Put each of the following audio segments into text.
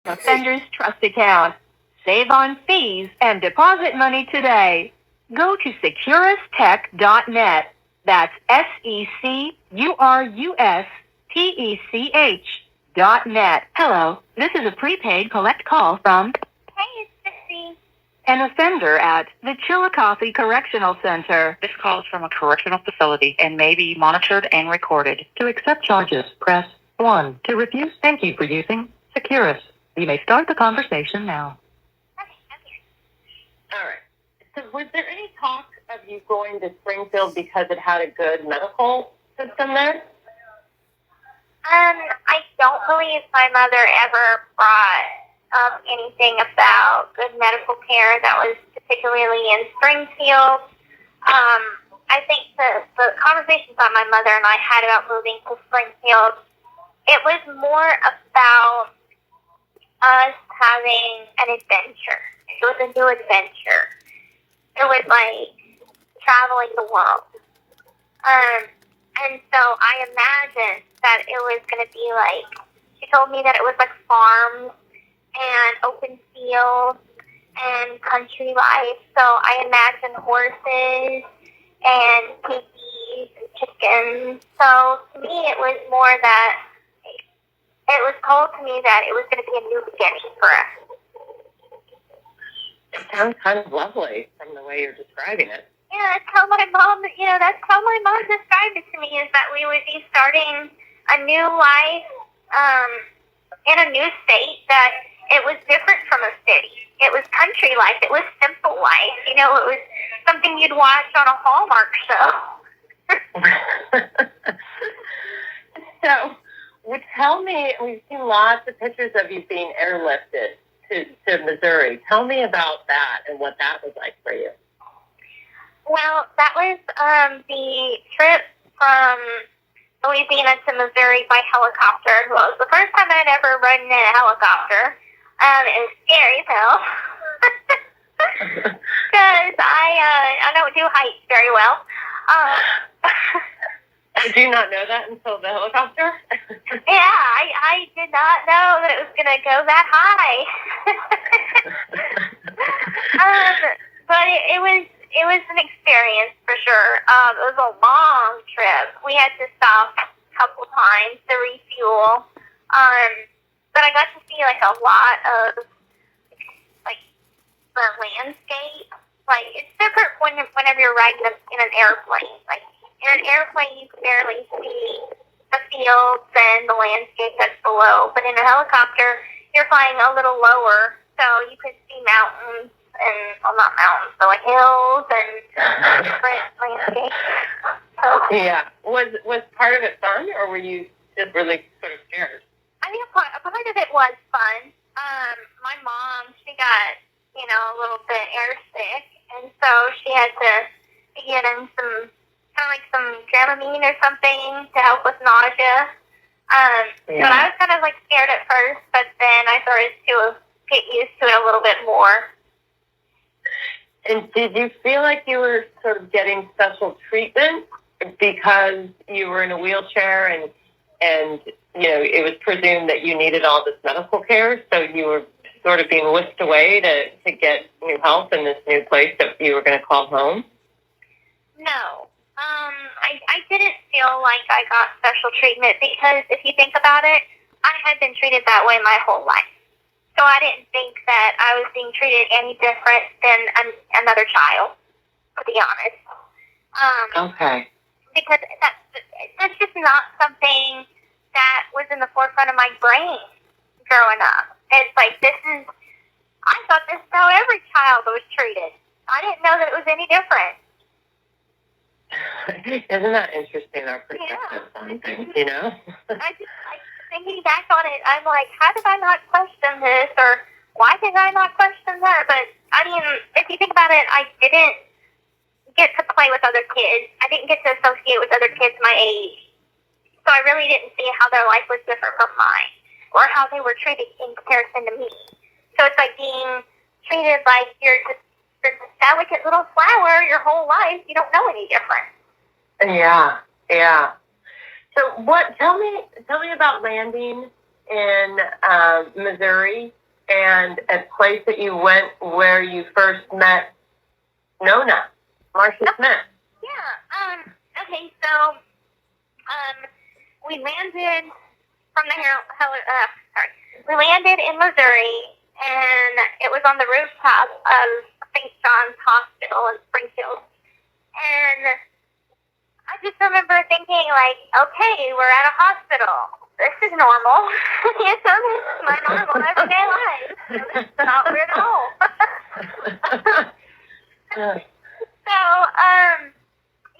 Offender's Trust Account. Save on fees and deposit money today. Go to securustech.net. That's SECURUSTECH.net. Hello, this is a prepaid collect call from Hey, it's Gypsy. an offender at the Chillicothe Correctional Center. This call is from a correctional facility and may be monitored and recorded. To accept charges, press 1. To refuse, thank you for using Securus. You may start the conversation now. Okay, I'm here. All right. So was there any talk of you going to Springfield because it had a good medical system there? I don't believe my mother ever brought up anything about good medical care that was particularly in Springfield. I think the conversations that my mother and I had about moving to Springfield, it was more about us having an adventure. It was a new adventure. It was like traveling the world. And so I imagined that it was going to be like, she told me that it was like farms and open fields and country life. So I imagined horses and piggies and chickens. So to me, it was more that it was told to me that it was going to be a new beginning for us. It sounds kind of lovely from the way you're describing it. Yeah, that's how my mom described it to me, is that we would be starting a new life in a new state, that it was different from a city. It was country life. It was simple life. You know, it was something you'd watch on a Hallmark show. So, tell me, we've seen lots of pictures of you being airlifted to Missouri. Tell me about that and what that was like for you. Well, that was the trip from Louisiana to Missouri by helicopter. Well, it was the first time I'd ever ridden in a helicopter. It was scary, though, because I don't do heights very well. Did you not know that until the helicopter? Yeah, I did not know that it was going to go that high. But it was an experience for sure. It was a long trip. We had to stop a couple times to refuel. But I got to see like a lot of like the landscape. Like it's different whenever you're riding in an airplane. Like in an airplane, you can barely see the fields and the landscape that's below. But in a helicopter, you're flying a little lower, so you could see mountains. And, well, not mountains, but like hills and different landscapes. So, yeah. Was part of it fun, or were you just really sort of scared? I think a part of it was fun. My mom, she got, a little bit airsick, and so she had to get in some, kind of like some Dramamine or something to help with nausea. But I was kind of like scared at first, but then I started to get used to it a little bit more. And did you feel like you were sort of getting special treatment because you were in a wheelchair and it was presumed that you needed all this medical care, so you were sort of being whisked away to get new health in this new place that you were going to call home? No. I didn't feel like I got special treatment because if you think about it, I had been treated that way my whole life. So I didn't think that I was being treated any different than another child, to be honest. Okay. Because that's just not something that was in the forefront of my brain growing up. It's like, I thought this is how every child was treated. I didn't know that it was any different. Isn't that interesting, our perspective on things, Thinking back on it, I'm like, how did I not question this, or why did I not question that? But, I mean, if you think about it, I didn't get to play with other kids. I didn't get to associate with other kids my age. So I really didn't see how their life was different from mine, or how they were treated in comparison to me. So it's like being treated like you're just a delicate little flower your whole life. You don't know any different. Yeah. So tell me about landing in Missouri and a place that you went where you first met Nonna, Marcia Smith. Yeah. Okay. So, we landed from the we landed in Missouri, and it was on the rooftop of St. John's Hospital in Springfield. And I just remember thinking, like, okay, we're at a hospital. This is normal. This is my normal everyday life. It's not weird at all. So,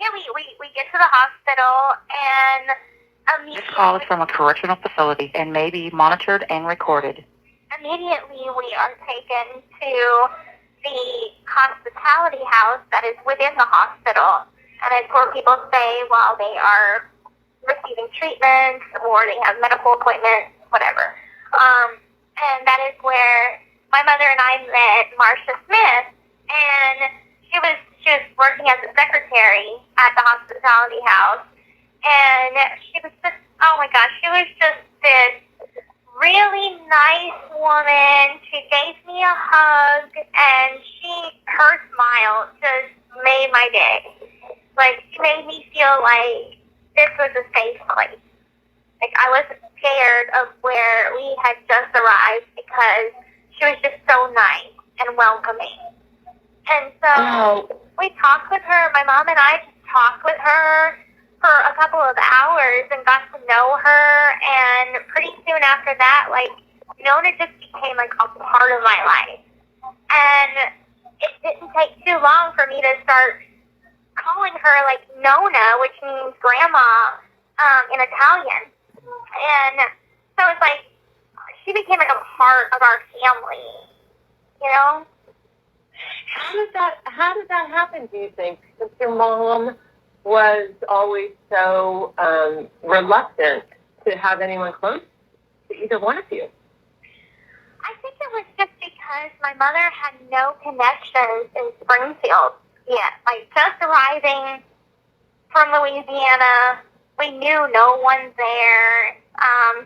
yeah, we get to the hospital, and This call is from a correctional facility and may be monitored and recorded. immediately we are taken to the hospitality house that is within the hospital. And it's where people stay while they are receiving treatment or they have medical appointments, whatever. And that is where my mother and I met Marcia Smith, and she was working as a secretary at the hospitality house. And she was just, oh my gosh, she was just this really nice woman. She gave me a hug, and her smile just made my day. Like, she made me feel like this was a safe place. Like, I wasn't scared of where we had just arrived because she was just so nice and welcoming. And so we talked with her. My mom and I just talked with her for a couple of hours and got to know her. And pretty soon after that, like, Nonna just became like a part of my life. And it didn't take too long for me to start calling her like Nonna, which means grandma in Italian. And so it's like she became like a part of our family, you know? How did that happen, do you think? Since your mom was always so reluctant to have anyone close to either one of you? I think it was just because my mother had no connections in Springfield yet. Like, just arriving from Louisiana, we knew no one there.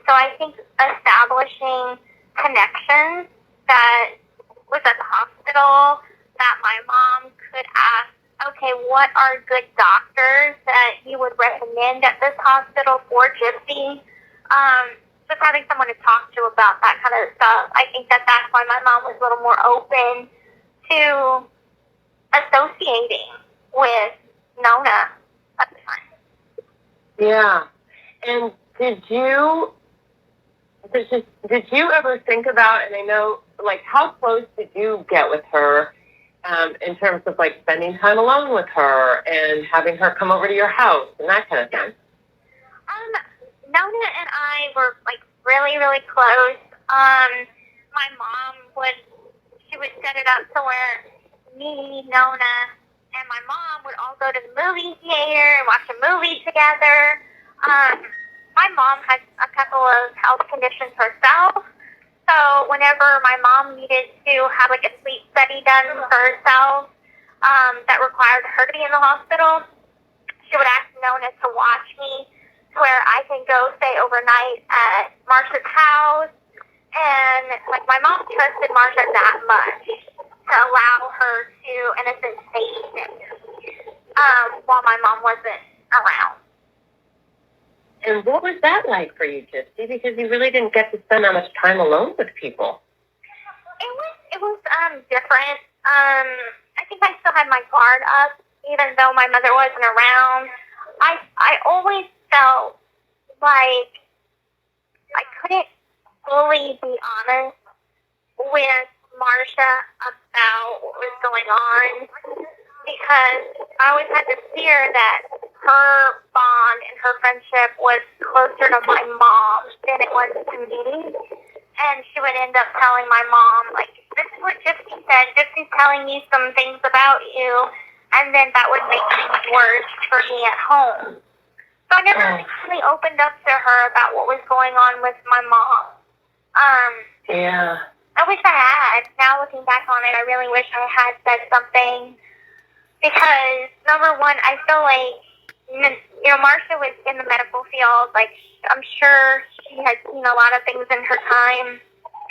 So I think establishing connections that was at the hospital, that my mom could ask, okay, what are good doctors that you would recommend at this hospital for Gypsy? Just having someone to talk to about that kind of stuff. I think that's why my mom was a little more open to associating with Nonna at the time. Yeah. And did you ever think about, and I know, like, how close did you get with her in terms of, like, spending time alone with her and having her come over to your house and that kind of thing? Nonna and I were, like, really, really close. My mom would set it up to where me, Nonna, and my mom would all go to the movie theater and watch a movie together. My mom has a couple of health conditions herself, so whenever my mom needed to have, like, a sleep study done for herself that required her to be in the hospital, she would ask Nonna to watch me to where I can go stay overnight at Marcia's house. And, like, my mom trusted Marcia that much to allow her to, in a sense, babysit while my mom wasn't around. And what was that like for you, Gypsy? Because you really didn't get to spend that much time alone with people. It was different. I think I still had my guard up, even though my mother wasn't around. I always felt like I couldn't fully be honest with Marcia about what was going on because I always had this fear that her bond and her friendship was closer to my mom than it was to me. And she would end up telling my mom, like, this is what Gypsy said. Gypsy's telling me some things about you. And then that would make things worse for me at home. So I never really opened up to her about what was going on with my mom. Yeah. I wish I had. Now looking back on it, I really wish I had said something. Because, number one, I feel like Marcia was in the medical field. Like, I'm sure she had seen a lot of things in her time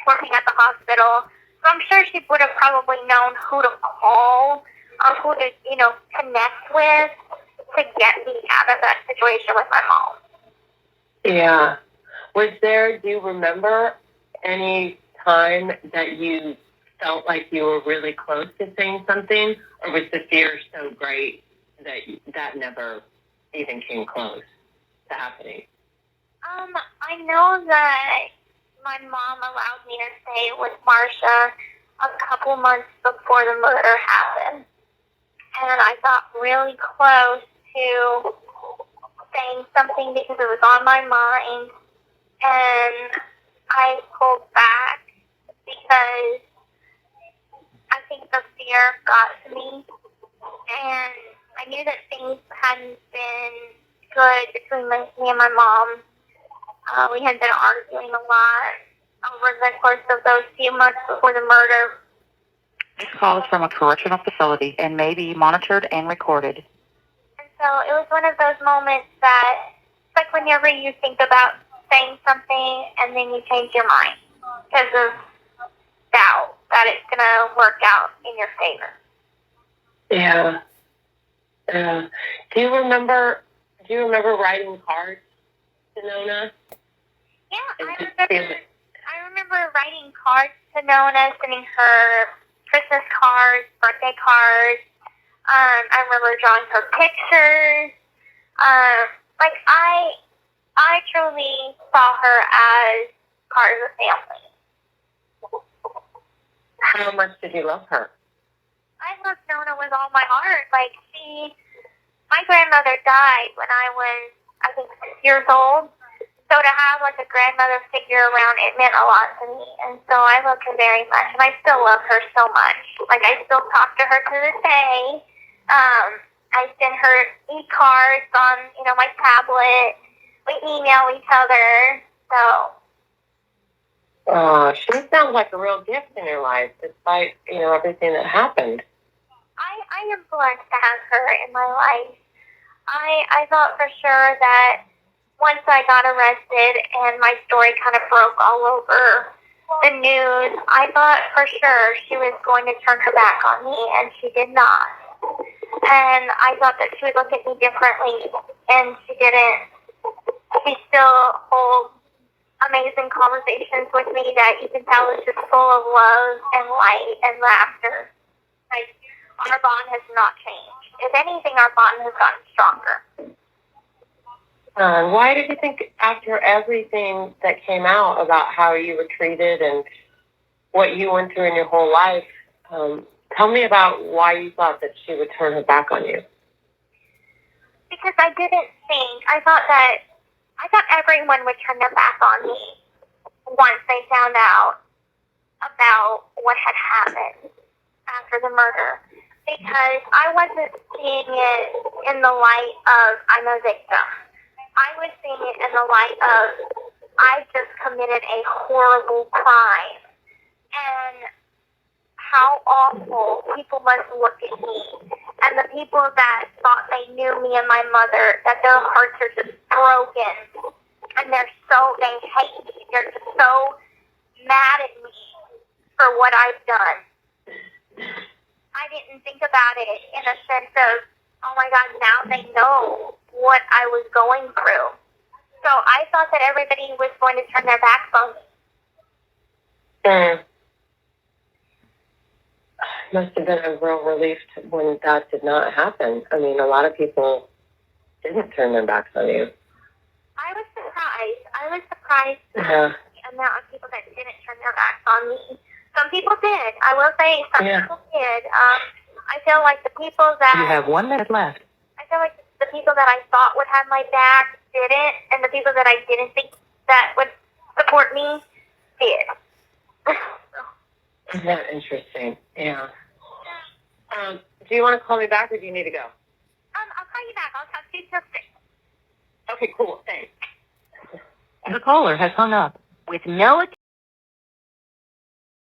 working at the hospital. So I'm sure she would have probably known who to call or who to, connect with to get me out of that situation with my mom. Yeah. Do you remember any time that you felt like you were really close to saying something, or was the fear so great that never even came close to happening? I know that my mom allowed me to stay with Marcia a couple months before the murder happened. And I got really close to saying something because it was on my mind. And I pulled back because I think the fear got to me. And I knew that things hadn't been good between me and my mom. We had been arguing a lot over the course of those few months before the murder. This call is from a correctional facility and may be monitored and recorded. And so it was one of those moments that it's like whenever you think about saying something and then you change your mind because of doubt that it's going to work out in your favor. Yeah. Yeah. Do you remember writing cards to Nonna? Yeah, I remember writing cards to Nonna, sending her Christmas cards, birthday cards. I remember drawing her pictures. I truly saw her as part of the family. How much did you love her? I loved Nonna with all my heart. My grandmother died when I was, I think, 6 years old. So to have a grandmother figure around, it meant a lot to me. And so I loved her very much. And I still love her so much. I still talk to her to this day. I send her e-cards on, my tablet. We email each other. So. Oh, she sounds like a real gift in your life, despite, everything that happened. I am blessed to have her in my life. I thought for sure that once I got arrested and my story kind of broke all over the news, I thought for sure she was going to turn her back on me, and she did not. And I thought that she would look at me differently, and she didn't. She still holds amazing conversations with me that you can tell is just full of love and light and laughter. Our bond has not changed. If anything, our bond has gotten stronger. Why did you think, after everything that came out about how you were treated and what you went through in your whole life, tell me about why you thought that she would turn her back on you? Because I thought everyone would turn their back on me once they found out about what had happened after the murder. Because I wasn't seeing it in the light of I'm a victim. I was seeing it in the light of I just committed a horrible crime. And how awful people must look at me. And the people that thought they knew me and my mother, that their hearts are just broken. And they hate me. They're just so mad at me for what I've done. I didn't think about it in a sense of, oh my God, now they know what I was going through. So I thought that everybody was going to turn their backs on me. Must have been a real relief when that did not happen. I mean, a lot of people didn't turn their backs on you. I was surprised at the amount of people that didn't turn their backs on me. Some people did. I will say some people did. I feel like the people that... You have 1 minute left. I feel like the people that I thought would have my back didn't, and the people that I didn't think that would support me did. Isn't that interesting? Yeah. Do you want to call me back, or do you need to go? I'll call you back. I'll talk to you till 6. Okay, cool. Thanks. The caller has hung up. With no